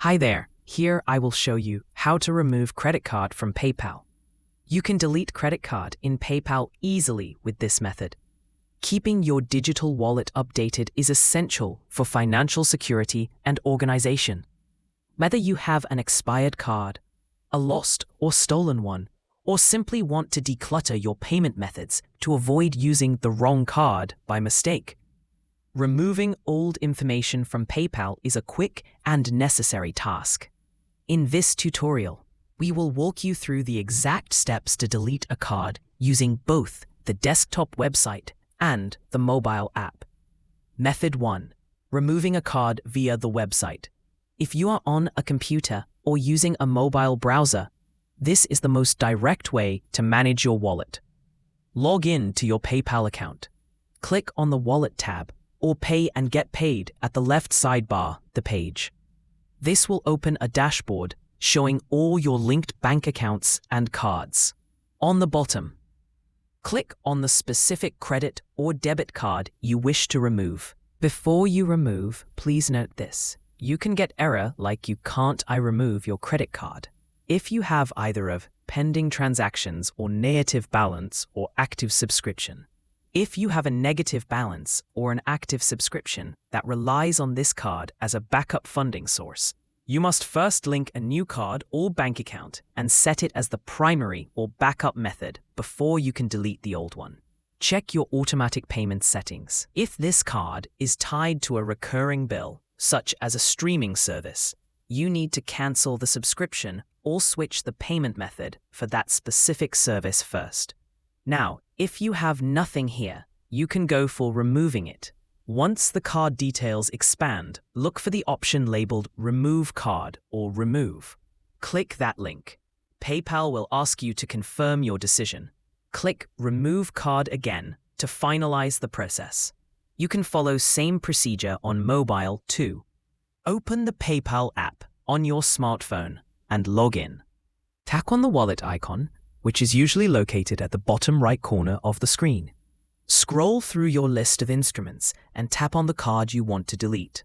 Hi there, here I will show you how to remove credit card from PayPal. You can delete credit card in PayPal easily with this method. Keeping your digital wallet updated is essential for financial security and organization. Whether you have an expired card, a lost or stolen one, or simply want to declutter your payment methods to avoid using the wrong card by mistake, removing old information from PayPal is a quick and necessary task. In this tutorial, we will walk you through the exact steps to delete a card using both the desktop website and the mobile app. Method 1. Removing a card via the website. If you are on a computer or using a mobile browser, this is the most direct way to manage your wallet. Log in to your PayPal account. Click on the Wallet tab or Pay and Get Paid at the left sidebar the page. This will open a dashboard showing all your linked bank accounts and cards. On the bottom, click on the specific credit or debit card you wish to remove. Before you remove, please note this. You can get error like you can't remove your credit card. If you have either of pending transactions or negative balance or active subscription. If you have a negative balance or an active subscription that relies on this card as a backup funding source, you must first link a new card or bank account and set it as the primary or backup method before you can delete the old one. Check your automatic payment settings. If this card is tied to a recurring bill, such as a streaming service, you need to cancel the subscription or switch the payment method for that specific service first. Now, if you have nothing here, you can go for removing it. Once the card details expand, look for the option labeled Remove Card or Remove. Click that link. PayPal will ask you to confirm your decision. Click Remove Card again to finalize the process. You can follow same procedure on mobile too. Open the PayPal app on your smartphone and log in. Tap on the wallet icon, which is usually located at the bottom right corner of the screen. Scroll through your list of instruments and tap on the card you want to delete.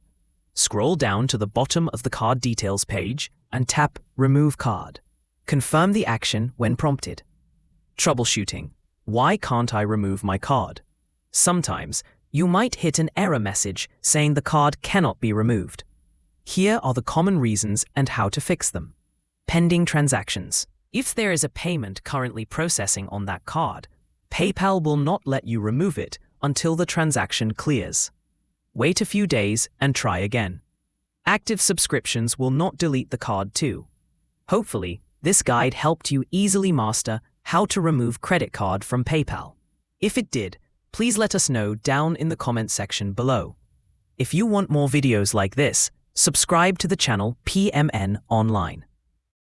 Scroll down to the bottom of the card details page and tap Remove Card. Confirm the action when prompted. Troubleshooting. Why can't I remove my card? Sometimes you might hit an error message saying the card cannot be removed. Here are the common reasons and how to fix them. Pending transactions. If there is a payment currently processing on that card, PayPal will not let you remove it until the transaction clears. Wait a few days and try again. Active subscriptions will not delete the card too. Hopefully, this guide helped you easily master how to remove credit card from PayPal. If it did, please let us know down in the comment section below. If you want more videos like this, subscribe to the channel PMN Online.